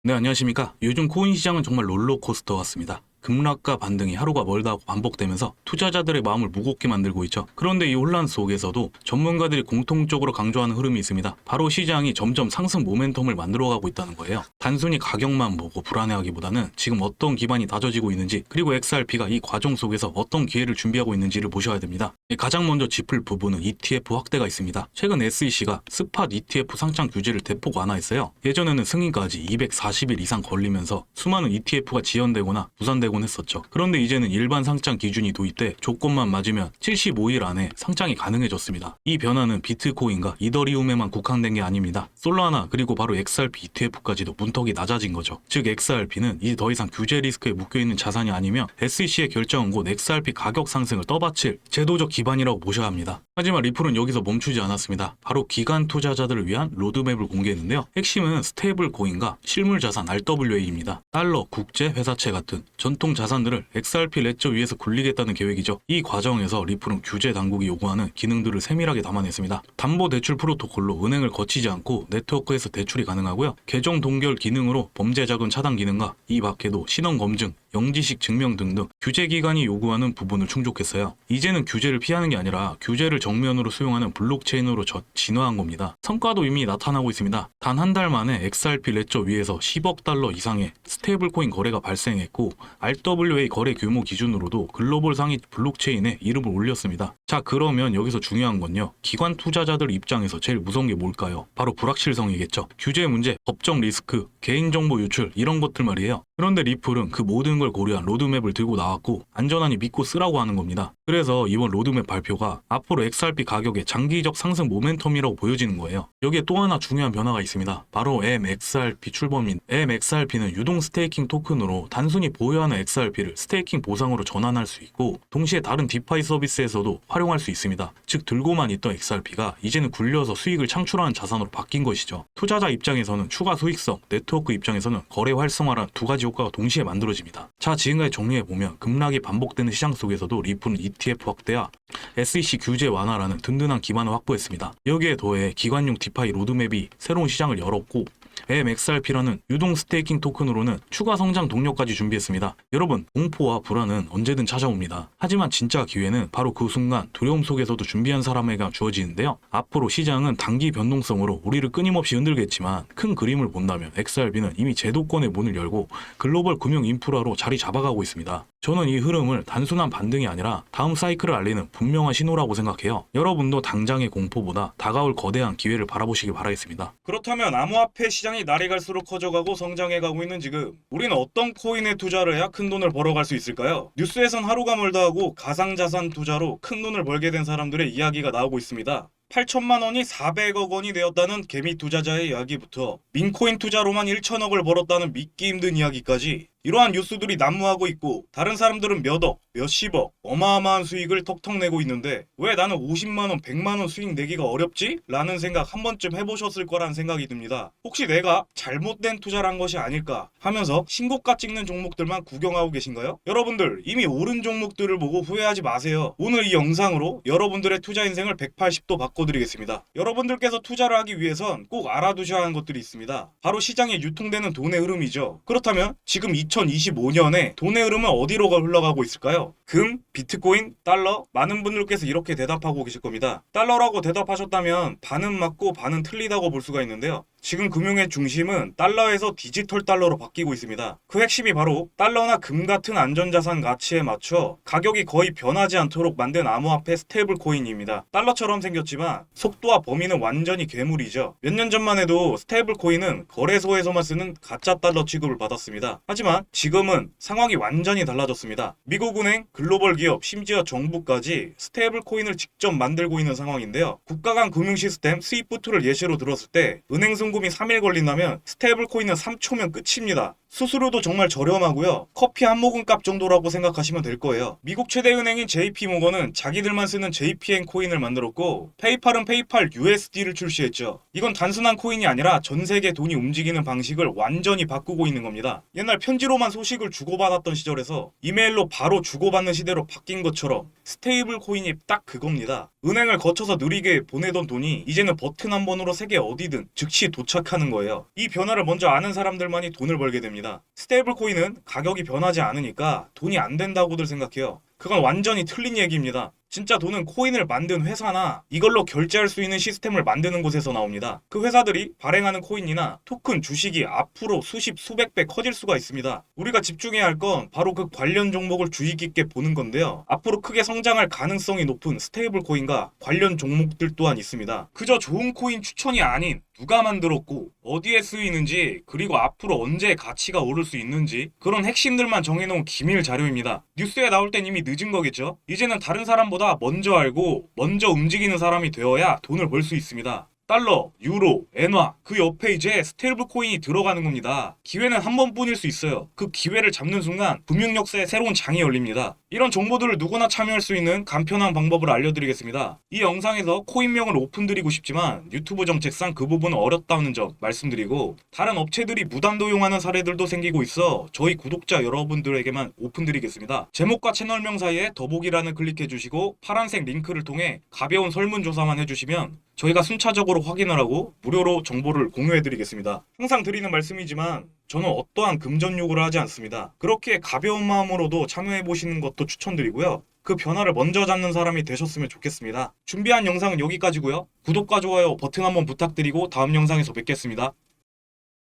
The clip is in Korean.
네, 안녕하십니까. 요즘 코인 시장은 정말 롤러코스터 같습니다. 급락과 반등이 하루가 멀다 하고 반복되면서 투자자들의 마음을 무겁게 만들고 있죠. 그런데 이 혼란 속에서도 전문가들이 공통적으로 강조하는 흐름이 있습니다. 바로 시장이 점점 상승 모멘텀을 만들어가고 있다는 거예요. 단순히 가격만 보고 불안해하기보다는 지금 어떤 기반이 다져지고 있는지, 그리고 XRP가 이 과정 속에서 어떤 기회를 준비하고 있는지를 보셔야 됩니다. 가장 먼저 짚을 부분은 ETF 확대가 있습니다. 최근 SEC가 스팟 ETF 상장 규제를 대폭 완화했어요. 예전에는 승인까지 240일 이상 걸리면서 수많은 ETF가 지연되거나 부산되곤 했었죠. 그런데 이제는 일반 상장 기준이 도입돼 조건만 맞으면 75일 안에 상장이 가능해졌습니다. 이 변화는 비트코인과 이더리움에만 국한된 게 아닙니다. 솔라나 그리고 바로 XRP ETF까지도 문턱이 낮아진 거죠. 즉 XRP는 이제 더 이상 규제 리스크에 묶여있는 자산이 아니며 SEC의 결정은 곧 XRP 가격 상승을 떠받칠 제도적 기반이라고 보셔야 합니다. 하지만 리플은 여기서 멈추지 않았습니다. 바로 기관 투자자들을 위한 로드맵을 공개했는데요. 핵심은 스테이블 코인과 실물 자산 RWA입니다. 달러, 국제, 회사채 같은 전통 자산들을 XRP 레저 위에서 굴리겠다는 계획이죠. 이 과정에서 리플은 규제 당국이 요구하는 기능들을 세밀하게 담아냈습니다. 담보대출 프로토콜로 은행을 거치지 않고 네트워크에서 대출이 가능하고요. 계정 동결 기능으로 범죄 자금 차단 기능과 이 밖에도 신원 검증, 영지식 증명 등등 규제기관이 요구하는 부분을 충족했어요. 이제는 규제를 피하는 게 아니라 규제를 정면으로 수용하는 블록체인으로 진화한 겁니다. 성과도 이미 나타나고 있습니다. 단 한 달 만에 XRP 레저 위에서 10억 달러 이상의 스테이블코인 거래가 발생했고 RWA 거래 규모 기준으로도 글로벌 상위 블록체인에 이름을 올렸습니다. 자, 그러면 여기서 중요한 건요. 기관 투자자들 입장에서 제일 무서운 게 뭘까요? 바로 불확실성이겠죠. 규제 문제, 법적 리스크, 개인정보 유출 이런 것들 말이에요. 그런데 리플은 그 모든 걸 고려한 로드맵을 들고 나왔고 안전하니 믿고 쓰라고 하는 겁니다. 그래서 이번 로드맵 발표가 앞으로 XRP 가격의 장기적 상승 모멘텀이라고 보여지는 거예요. 여기에 또 하나 중요한 변화가 있습니다. 바로 MXRP 출범인 MXRP는 유동 스테이킹 토큰으로 단순히 보유하는 XRP를 스테이킹 보상으로 전환할 수 있고 동시에 다른 디파이 서비스에서도 활용할 수 있습니다. 즉 들고만 있던 XRP가 이제는 굴려서 수익을 창출하는 자산으로 바뀐 것이죠. 투자자 입장에서는 추가 수익성, 네트워크 입장에서는 거래 활성화란 두 가지 효과가 동시에 만들어집니다. 자, 지금까지 정리해보면 급락이 반복되는 시장 속에서도 리플은 ETF 확대와 SEC 규제 완화라는 든든한 기반을 확보했습니다. 여기에 더해 기관용 디파이 로드맵이 새로운 시장을 열었고 MXRP라는 유동 스테이킹 토큰으로는 추가 성장 동력까지 준비했습니다. 여러분, 공포와 불안은 언제든 찾아옵니다. 하지만 진짜 기회는 바로 그 순간 두려움 속에서도 준비한 사람에게 주어지는데요. 앞으로 시장은 단기 변동성으로 우리를 끊임없이 흔들겠지만 큰 그림을 본다면 XRP는 이미 제도권의 문을 열고 글로벌 금융 인프라로 자리 잡아가고 있습니다. 저는 이 흐름을 단순한 반등이 아니라 다음 사이클을 알리는 분명한 신호라고 생각해요. 여러분도 당장의 공포보다 다가올 거대한 기회를 바라보시길 바라겠습니다. 그렇다면 암호화폐 시장이 날이 갈수록 커져가고 성장해가고 있는 지금 우리는 어떤 코인에 투자를 해야 큰 돈을 벌어갈 수 있을까요? 뉴스에선 하루가 멀다 하고 가상자산 투자로 큰 돈을 벌게 된 사람들의 이야기가 나오고 있습니다. 8천만 원이 400억 원이 되었다는 개미 투자자의 이야기부터 민코인 투자로만 1천억을 벌었다는 믿기 힘든 이야기까지 이러한 뉴스들이 난무하고 있고 다른 사람들은 몇억, 몇십억, 어마어마한 수익을 턱턱 내고 있는데 왜 나는 50만원, 100만원 수익 내기가 어렵지? 라는 생각 한 번쯤 해보셨을 거란 생각이 듭니다. 혹시 내가 잘못된 투자를 한 것이 아닐까 하면서 신고가 찍는 종목들만 구경하고 계신가요? 여러분들 이미 오른 종목들을 보고 후회하지 마세요. 오늘 이 영상으로 여러분들의 투자 인생을 180도 바꿔드리겠습니다. 여러분들께서 투자를 하기 위해선 꼭 알아두셔야 하는 것들이 있습니다. 바로 시장에 유통되는 돈의 흐름이죠. 그렇다면 지금 2025년에 돈의 흐름은 어디로 흘러가고 있을까요? 금, 비트코인, 달러? 많은 분들께서 이렇게 대답하고 계실 겁니다. 달러라고 대답하셨다면 반은 맞고 반은 틀리다고 볼 수가 있는데요. 지금 금융의 중심은 달러에서 디지털 달러로 바뀌고 있습니다. 그 핵심이 바로 달러나 금 같은 안전자산 가치에 맞춰 가격이 거의 변하지 않도록 만든 암호화폐 스테이블 코인입니다. 달러처럼 생겼지만 속도와 범위는 완전히 괴물이죠. 몇 년 전만 해도 스테이블 코인은 거래소에서만 쓰는 가짜 달러 취급을 받았습니다. 하지만 지금은 상황이 완전히 달라졌습니다. 미국 은행, 글로벌 기업, 심지어 정부까지 스테이블 코인을 직접 만들고 있는 상황인데요. 국가 간 금융 시스템 스위프트를 예시로 들었을 때 은행 송금이 3일 걸린다면 스테이블 코인은 3초면 끝입니다. 수수료도 정말 저렴하고요. 커피 한 모금 값 정도라고 생각하시면 될 거예요. 미국 최대 은행인 JP모건은 자기들만 쓰는 JPN 코인을 만들었고, 페이팔은 페이팔 USD를 출시했죠. 이건 단순한 코인이 아니라 전 세계 돈이 움직이는 방식을 완전히 바꾸고 있는 겁니다. 옛날 편지로만 소식을 주고받았던 시절에서 이메일로 바로 주고받는 시대로 바뀐 것처럼 스테이블 코인이 딱 그겁니다. 은행을 거쳐서 느리게 보내던 돈이 이제는 버튼 한 번으로 세계 어디든 즉시 도착하는 거예요. 이 변화를 먼저 아는 사람들만이 돈을 벌게 됩니다. 스테이블 코인은 가격이 변하지 않으니까 돈이 안 된다고들 생각해요. 그건 완전히 틀린 얘기입니다. 진짜 돈은 코인을 만든 회사나 이걸로 결제할 수 있는 시스템을 만드는 곳에서 나옵니다. 그 회사들이 발행하는 코인이나 토큰 주식이 앞으로 수십 수백 배 커질 수가 있습니다. 우리가 집중해야 할 건 바로 그 관련 종목을 주의 깊게 보는 건데요. 앞으로 크게 성장할 가능성이 높은 스테이블 코인과 관련 종목들 또한 있습니다. 그저 좋은 코인 추천이 아닌 누가 만들었고 어디에 쓰이는지, 그리고 앞으로 언제 가치가 오를 수 있는지, 그런 핵심들만 정해놓은 기밀 자료입니다. 뉴스에 나올 땐 이미 늦은 거겠죠? 이제는 다른 사람보다 먼저 알고 먼저 움직이는 사람이 되어야 돈을 벌 수 있습니다. 달러, 유로, 엔화, 그 옆에 이제 스테이블 코인이 들어가는 겁니다. 기회는 한 번뿐일 수 있어요. 그 기회를 잡는 순간 금융 역사에 새로운 장이 열립니다. 이런 정보들을 누구나 참여할 수 있는 간편한 방법을 알려드리겠습니다. 이 영상에서 코인명을 오픈드리고 싶지만 유튜브 정책상 그 부분은 어렵다는 점 말씀드리고, 다른 업체들이 무단 도용하는 사례들도 생기고 있어 저희 구독자 여러분들에게만 오픈드리겠습니다. 제목과 채널명 사이에 더보기란을 클릭해주시고 파란색 링크를 통해 가벼운 설문조사만 해주시면 저희가 순차적으로 확인을 하고 무료로 정보를 공유해드리겠습니다. 항상 드리는 말씀이지만 저는 어떠한 금전 요구를 하지 않습니다. 그렇게 가벼운 마음으로도 참여해보시는 것도 추천드리고요. 그 변화를 먼저 잡는 사람이 되셨으면 좋겠습니다. 준비한 영상은 여기까지고요. 구독과 좋아요 버튼 한번 부탁드리고 다음 영상에서 뵙겠습니다.